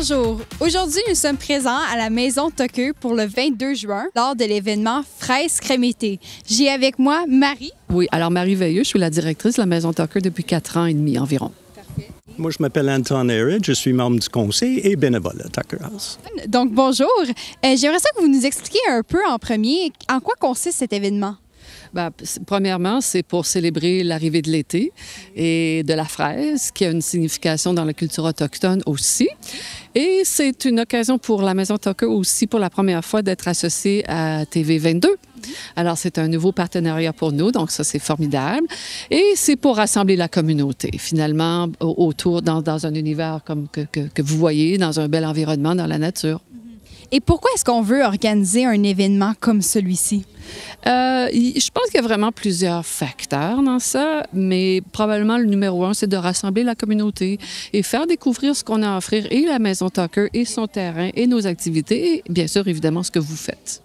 Bonjour. Aujourd'hui, nous sommes présents à la Maison Tucker pour le 22 juin lors de l'événement Fraises Crémettées. J'ai avec moi Marie. Oui, alors Marie Veilleux, je suis la directrice de la Maison Tucker depuis 4 ans et demi environ. Parfait. Moi, je m'appelle Anton Herod, je suis membre du conseil et bénévole à Tucker House. Donc, bonjour. J'aimerais ça que vous nous expliquiez un peu en premier en quoi consiste cet événement. Bien, premièrement, c'est pour célébrer l'arrivée de l'été et de la fraise, qui a une signification dans la culture autochtone aussi. Et c'est une occasion pour la Maison Tucker aussi, pour la première fois, d'être associée à TV22. Alors, c'est un nouveau partenariat pour nous, donc ça, c'est formidable. Et c'est pour rassembler la communauté, finalement, autour, dans un univers comme que vous voyez, dans un bel environnement, dans la nature. Et pourquoi est-ce qu'on veut organiser un événement comme celui-ci? Je pense qu'il y a vraiment plusieurs facteurs dans ça, mais probablement le numéro 1, c'est de rassembler la communauté et faire découvrir ce qu'on a à offrir, et la Maison Tucker, et son terrain, et nos activités, et bien sûr, évidemment, ce que vous faites.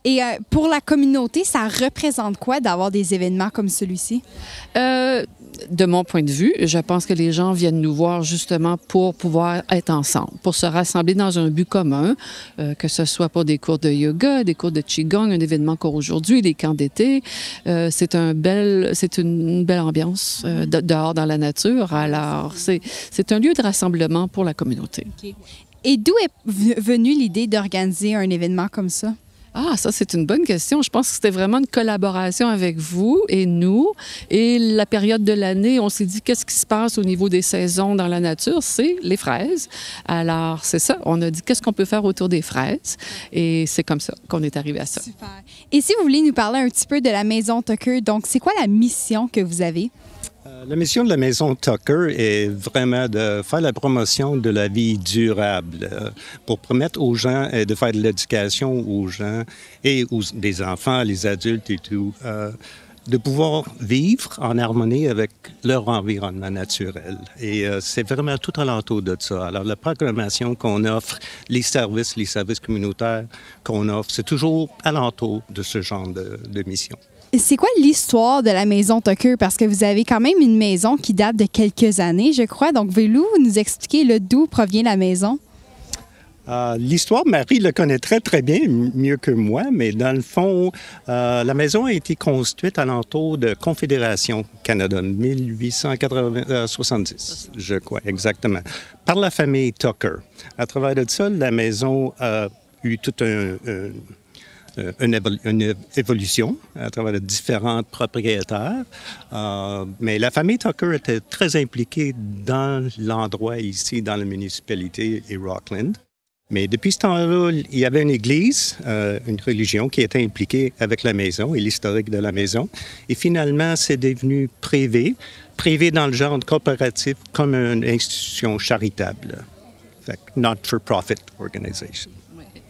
Et pour la communauté, ça représente quoi d'avoir des événements comme celui-ci? De mon point de vue, je pense que les gens viennent nous voir justement pour pouvoir être ensemble, pour se rassembler dans un but commun, que ce soit pour des cours de yoga, des cours de qigong, un événement encore aujourd'hui, les camps d'été. C'est une belle ambiance dehors dans la nature. Alors, c'est un lieu de rassemblement pour la communauté. Okay. Et d'où est venue l'idée d'organiser un événement comme ça? Ah, ça, c'est une bonne question. Je pense que c'était vraiment une collaboration avec vous et nous. Et la période de l'année, on s'est dit, qu'est-ce qui se passe au niveau des saisons dans la nature? C'est les fraises. Alors, c'est ça. On a dit, qu'est-ce qu'on peut faire autour des fraises? Et c'est comme ça qu'on est arrivé à ça. Super. Et si vous voulez nous parler un petit peu de la Maison Tucker, donc, c'est quoi la mission que vous avez? La mission de la Maison Tucker est vraiment de faire la promotion de la vie durable pour permettre aux gens de faire de l'éducation aux gens et des enfants, les adultes et tout, de pouvoir vivre en harmonie avec leur environnement naturel. Et c'est vraiment tout alentour de ça. Alors, la programmation qu'on offre, les services communautaires qu'on offre, c'est toujours alentour de ce genre de mission. C'est quoi l'histoire de la Maison Tucker? Parce que vous avez quand même une maison qui date de quelques années, je crois. Donc, voulez-vous nous expliquer d'où provient la maison? L'histoire, Marie le connaît très bien, mieux que moi, mais dans le fond, la maison a été construite alentour de Confédération Canada, 1870, je crois, exactement, par la famille Tucker. À travers de ça, la maison a eu toute une évolution à travers de différents propriétaires. Mais la famille Tucker était très impliquée dans l'endroit ici, dans la municipalité et Rockland. Mais depuis ce temps-là, il y avait une église, une religion qui était impliquée avec la maison et l'historique de la maison. Et finalement, c'est devenu privé dans le genre coopératif comme une institution charitable. Not-for-profit organization.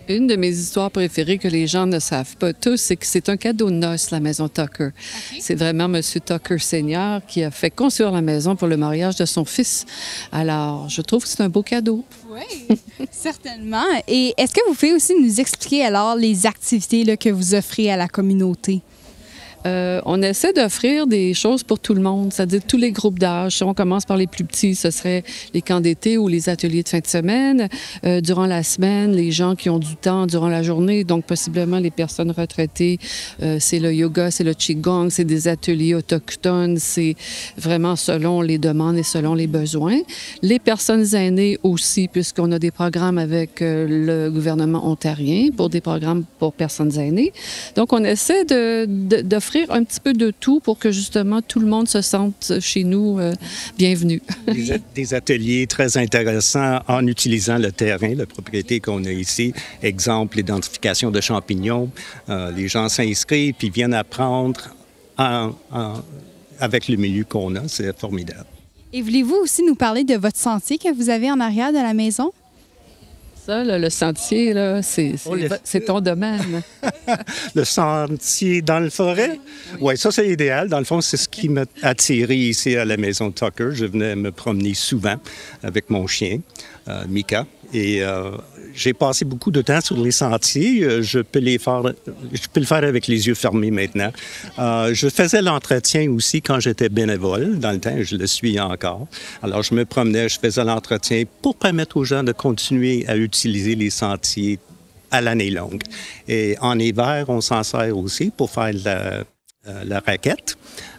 Une de mes histoires préférées que les gens ne savent pas tous, c'est que c'est un cadeau de noces, la Maison Tucker. Okay. C'est vraiment M. Tucker Senior qui a fait construire la maison pour le mariage de son fils. Alors, je trouve que c'est un beau cadeau. Oui, certainement. Et est-ce que vous pouvez aussi nous expliquer alors les activités que vous offrez à la communauté? On essaie d'offrir des choses pour tout le monde, c'est-à-dire tous les groupes d'âge. Si on commence par les plus petits, ce serait les camps d'été ou les ateliers de fin de semaine. Durant la semaine, les gens qui ont du temps durant la journée, donc possiblement les personnes retraitées, c'est le yoga, c'est le qigong, c'est des ateliers autochtones, c'est vraiment selon les demandes et selon les besoins. Les personnes aînées aussi, puisqu'on a des programmes avec le gouvernement ontarien pour des programmes pour personnes aînées. Donc, on essaie d'offrir un petit peu de tout pour que justement tout le monde se sente chez nous bienvenu. Des ateliers très intéressants en utilisant le terrain, la propriété qu'on a ici. Exemple, l'identification de champignons. Les gens s'inscrivent puis viennent apprendre avec le milieu qu'on a. C'est formidable. Et voulez-vous aussi nous parler de votre sentier que vous avez en arrière de la maison? Ça, là, le sentier, là, c'est ton domaine. Le sentier dans le forêt? Oui, ça, c'est idéal. Dans le fond, c'est ce qui m'a attiré ici à la Maison Tucker. Je venais me promener souvent avec mon chien, Mika. Et j'ai passé beaucoup de temps sur les sentiers. Je peux le faire avec les yeux fermés maintenant. Je faisais l'entretien aussi quand j'étais bénévole. Dans le temps, je le suis encore. Alors, je me promenais, je faisais l'entretien pour permettre aux gens de continuer à utiliser les sentiers à l'année longue. Et en hiver, on s'en sert aussi pour faire la raquette.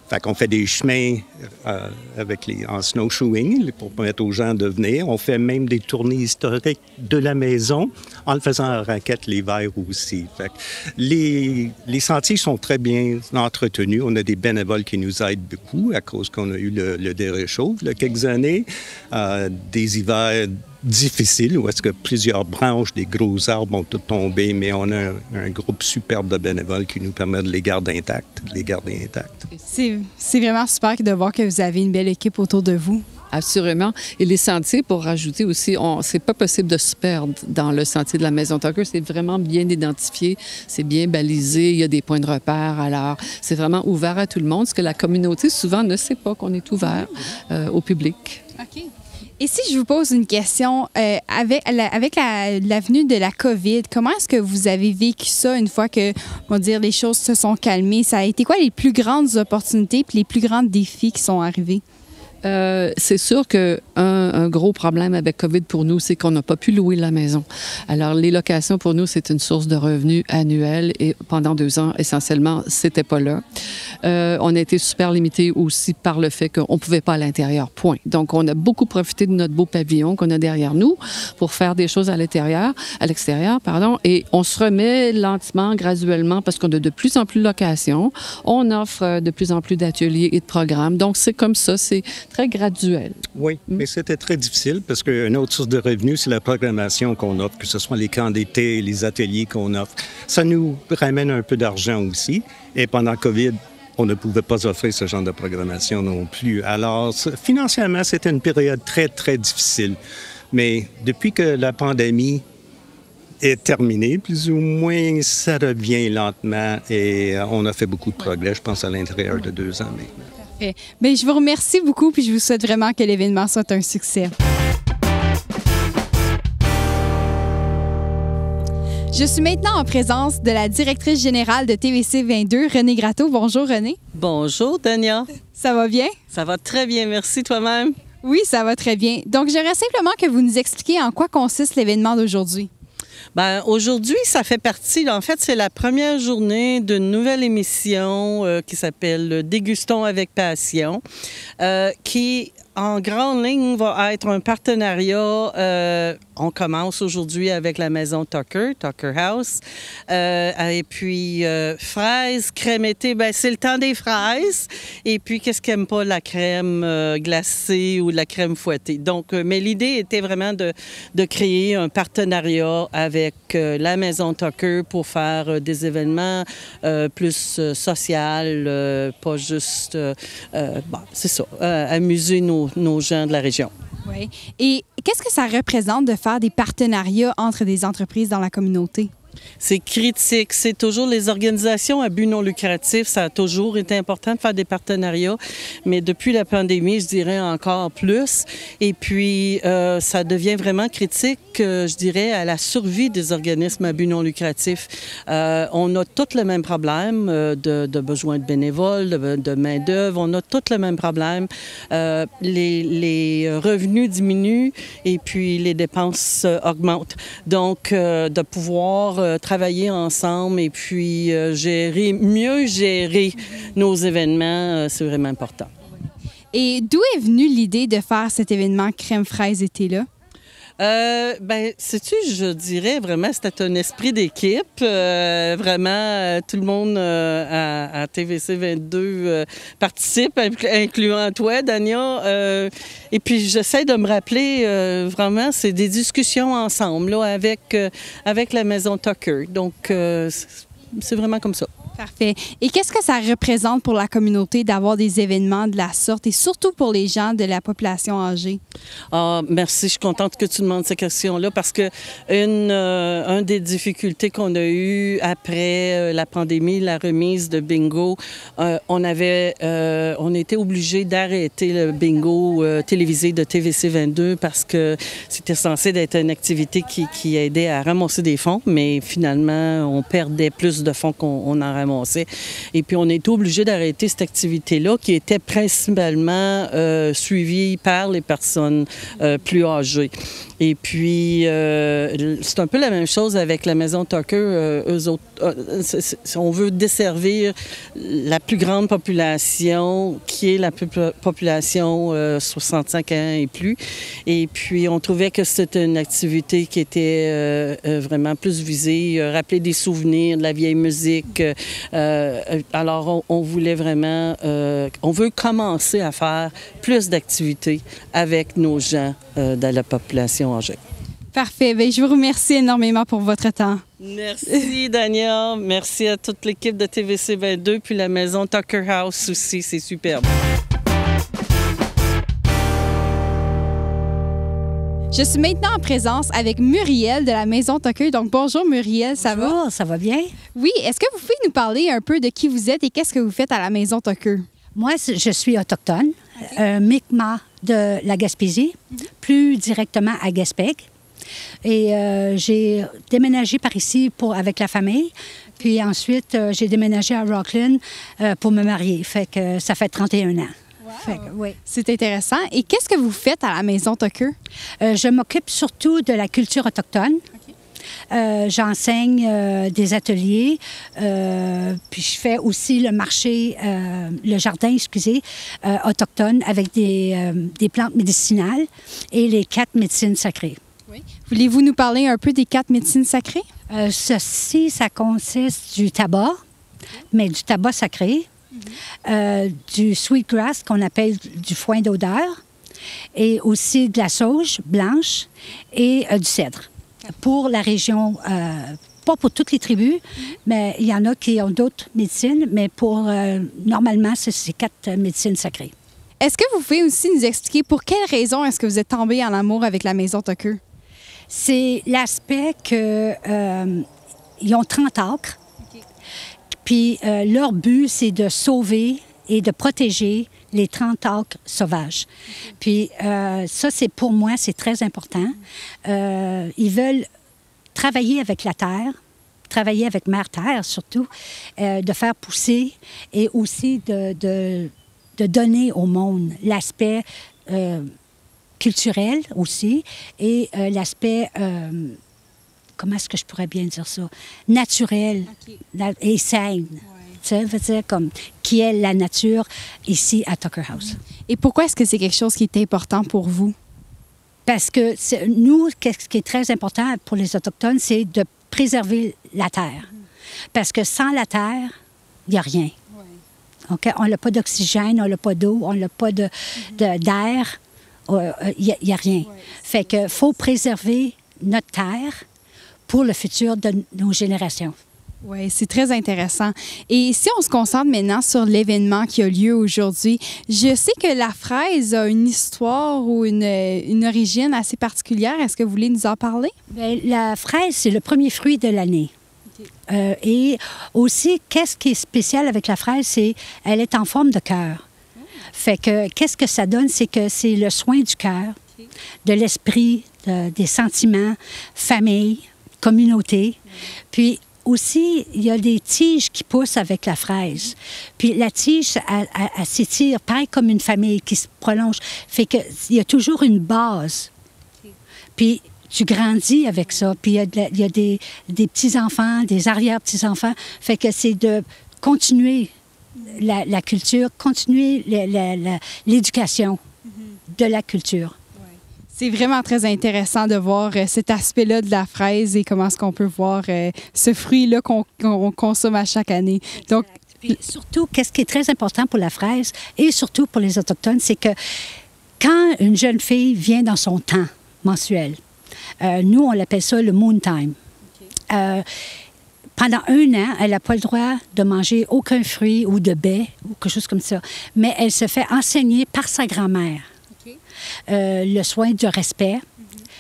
Fait qu'on fait des chemins en snowshoeing pour permettre aux gens de venir. On fait même des tournées historiques de la maison en le faisant en raquette l'hiver aussi. Fait que les sentiers sont très bien entretenus. On a des bénévoles qui nous aident beaucoup à cause qu'on a eu le déréchauffe il y a quelques années. Des hivers difficiles où est-ce que plusieurs branches des gros arbres ont tout tombé, mais on a un groupe superbe de bénévoles qui nous permet de les garder intacts. C'est vraiment super de voir que vous avez une belle équipe autour de vous. Assurément. Et les sentiers, pour rajouter aussi, c'est pas possible de se perdre dans le sentier de la Maison Tucker. C'est vraiment bien identifié, c'est bien balisé, il y a des points de repère. Alors, c'est vraiment ouvert à tout le monde, ce que la communauté souvent ne sait pas qu'on est ouvert au public. OK. Et si je vous pose une question, avec l'avenue de la COVID, comment est-ce que vous avez vécu ça une fois que, on va dire, les choses se sont calmées? Ça a été quoi les plus grandes opportunités puis les plus grands défis qui sont arrivés? C'est sûr qu'un gros problème avec COVID pour nous, c'est qu'on n'a pas pu louer la maison. Alors, les locations, pour nous, c'est une source de revenus annuelle et pendant 2 ans, essentiellement, c'était pas là. On a été super limité aussi par le fait qu'on ne pouvait pas à l'intérieur, point. Donc, on a beaucoup profité de notre beau pavillon qu'on a derrière nous pour faire des choses à l'extérieur, et on se remet lentement, graduellement, parce qu'on a de plus en plus de locations. On offre de plus en plus d'ateliers et de programmes. Donc, c'est comme ça, c'est très graduel. Oui, mais c'était très difficile parce qu'une autre source de revenus, c'est la programmation qu'on offre, que ce soit les camps d'été, les ateliers qu'on offre. Ça nous ramène un peu d'argent aussi. Et pendant COVID, on ne pouvait pas offrir ce genre de programmation non plus. Alors, financièrement, c'était une période très, très difficile. Mais depuis que la pandémie est terminée, plus ou moins, ça revient lentement et on a fait beaucoup de progrès, je pense, à l'intérieur de 2 ans maintenant. Bien, je vous remercie beaucoup puis je vous souhaite vraiment que l'événement soit un succès. Je suis maintenant en présence de la directrice générale de TVC 22, Renée Gratteau. Bonjour, Renée. Bonjour, Dania. Ça va bien? Ça va très bien, merci toi-même. Oui, ça va très bien. Donc, j'aimerais simplement que vous nous expliquiez en quoi consiste l'événement d'aujourd'hui. Bien, aujourd'hui, ça fait partie, en fait, c'est la première journée d'une nouvelle émission qui s'appelle Dégustons avec passion, qui, en grande ligne, va être un partenariat. On commence aujourd'hui avec la maison Tucker House. Et puis, fraises, crème été, bien, c'est le temps des fraises. Et puis, qu'est-ce qu'aime pas la crème glacée ou la crème fouettée? Donc, mais l'idée était vraiment de créer un partenariat avec la maison Tucker pour faire des événements plus social, pas juste, bon, c'est ça, amuser nos gens de la région. Oui. Et qu'est-ce que ça représente de faire des partenariats entre des entreprises dans la communauté? C'est critique. C'est toujours les organisations à but non lucratif. Ça a toujours été important de faire des partenariats, mais depuis la pandémie, je dirais encore plus. Et puis, ça devient vraiment critique, je dirais, à la survie des organismes à but non lucratif. On a tous le même problème de besoin de bénévoles, de main-d'œuvre. On a tous le même problème. Les revenus diminuent et puis les dépenses augmentent. Donc, de pouvoir travailler ensemble et puis mieux gérer nos événements, c'est vraiment important. Et d'où est venue l'idée de faire cet événement crème fraise été-là? Ben, sais-tu, je dirais vraiment, c'était un esprit d'équipe. Vraiment, tout le monde à TVC 22 participe, incluant toi, Dania. Et puis, j'essaie de me rappeler, vraiment, c'est des discussions ensemble là, avec la maison Tucker. Donc, c'est vraiment comme ça. Parfait. Et qu'est-ce que ça représente pour la communauté d'avoir des événements de la sorte et surtout pour les gens de la population âgée? Ah, merci, je suis contente que tu demandes cette question-là parce que une des difficultés qu'on a eues après la pandémie, la remise de bingo, on était obligé d'arrêter le bingo télévisé de TVC 22 parce que c'était censé être une activité qui aidait à ramasser des fonds, mais finalement, on perdait plus de fonds qu'on en ramassait. Et puis, on était obligé d'arrêter cette activité-là qui était principalement suivie par les personnes plus âgées. Et puis, c'est un peu la même chose avec la Maison Tucker. Eux autres, on veut desservir la plus grande population, qui est la population 65 ans et plus. Et puis, on trouvait que c'était une activité qui était vraiment plus visée, rappeler des souvenirs, de la vieille musique. Alors, on voulait vraiment, on veut commencer à faire plus d'activités avec nos gens de la population âgée. Parfait. Bien, je vous remercie énormément pour votre temps. Merci, Dania. Merci à toute l'équipe de TVC 22, puis la Maison Tucker House aussi. C'est superbe. Je suis maintenant en présence avec Muriel de la Maison Tucker. Donc, bonjour Muriel, ça va? Bonjour, ça va bien? Oui, est-ce que vous pouvez nous parler un peu de qui vous êtes et qu'est-ce que vous faites à la Maison Tucker? Moi, je suis autochtone, Mi'kmaq de la Gaspésie, plus directement à Gaspé. Et j'ai déménagé par ici avec la famille. Puis ensuite, j'ai déménagé à Rockland pour me marier. Fait que ça fait 31 ans. Fait que, oui. C'est intéressant. Et qu'est-ce que vous faites à la Maison Tucker? Je m'occupe surtout de la culture autochtone. J'enseigne des ateliers, puis je fais aussi le marché, le jardin, autochtone avec des plantes médicinales et les 4 médecines sacrées. Oui. Voulez-vous nous parler un peu des 4 médecines sacrées? Ceci, ça consiste du tabac, mais du tabac sacré, du sweetgrass qu'on appelle du foin d'odeur, et aussi de la sauge blanche et du cèdre. Pour la région, pas pour toutes les tribus, mais il y en a qui ont d'autres médecines, mais normalement, c'est ces 4 médecines sacrées. Est-ce que vous pouvez aussi nous expliquer pour quelles raisons est-ce que vous êtes tombé en amour avec la Maison Tucker? C'est l'aspect qu'ils ont 30 acres, puis leur but, c'est de sauver et de protéger les 30 acres sauvages. Puis ça, pour moi, c'est très important. Ils veulent travailler avec la terre, travailler avec Mère Terre surtout, de faire pousser et aussi de donner au monde l'aspect culturel aussi et l'aspect, comment est-ce que je pourrais bien dire ça, naturel et sain. Ça veut dire comme qui est la nature ici à Tucker House. Et pourquoi est-ce que c'est quelque chose qui est important pour vous? Parce que nous, ce qui est très important pour les Autochtones, c'est de préserver la terre. Parce que sans la terre, il n'y a rien. Okay? On n'a pas d'oxygène, on n'a pas d'eau, on n'a pas d'air, il n'y a rien. Fait qu'il faut préserver notre terre pour le futur de nos générations. Oui, c'est très intéressant. Et si on se concentre maintenant sur l'événement qui a lieu aujourd'hui, je sais que la fraise a une histoire ou une origine assez particulière. Est-ce que vous voulez nous en parler? Bien, la fraise, c'est le premier fruit de l'année. Et aussi, qu'est-ce qui est spécial avec la fraise, c'est qu'elle est en forme de cœur. Fait que, qu'est-ce que ça donne? C'est que c'est le soin du cœur, de l'esprit, des sentiments, famille, communauté. Puis, aussi, il y a des tiges qui poussent avec la fraise. Puis la tige, elle s'étire, pareil comme une famille qui se prolonge. Fait qu'il y a toujours une base. Puis tu grandis avec ça. Puis il y a des petits-enfants, des arrière-petits-enfants. Fait que c'est de continuer la culture, continuer l'éducation de la culture. C'est vraiment très intéressant de voir cet aspect-là de la fraise et comment est-ce qu'on peut voir ce fruit-là qu'on consomme à chaque année. Donc, puis surtout, qu'est-ce qui est très important pour la fraise et surtout pour les Autochtones, c'est que quand une jeune fille vient dans son temps mensuel, nous, on l'appelle ça le moon time. pendant 1 an, elle n'a pas le droit de manger aucun fruit ou de baie ou quelque chose comme ça. Mais elle se fait enseigner par sa grand-mère. Okay. Le soin du respect,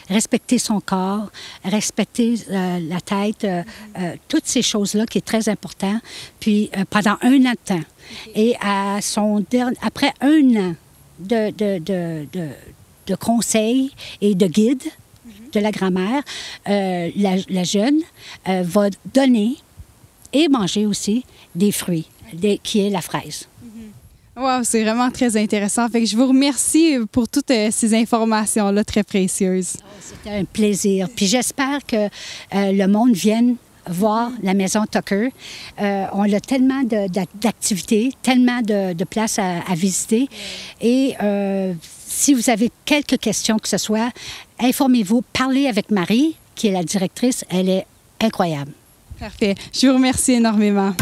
respecter son corps, respecter la tête, toutes ces choses-là qui est très important. Puis pendant 1 an de temps. Et après 1 an de conseils et de guides de la grand-mère, la jeune va donner et manger aussi des fruits, qui est la fraise. Wow, c'est vraiment très intéressant. Fait que je vous remercie pour toutes ces informations-là très précieuses. C'était un plaisir. Puis j'espère que le monde vienne voir la maison Tucker. On a tellement d'activités, tellement de places à visiter. Et si vous avez quelques questions que ce soit, informez-vous, parlez avec Marie, qui est la directrice. Elle est incroyable. Parfait. Je vous remercie énormément.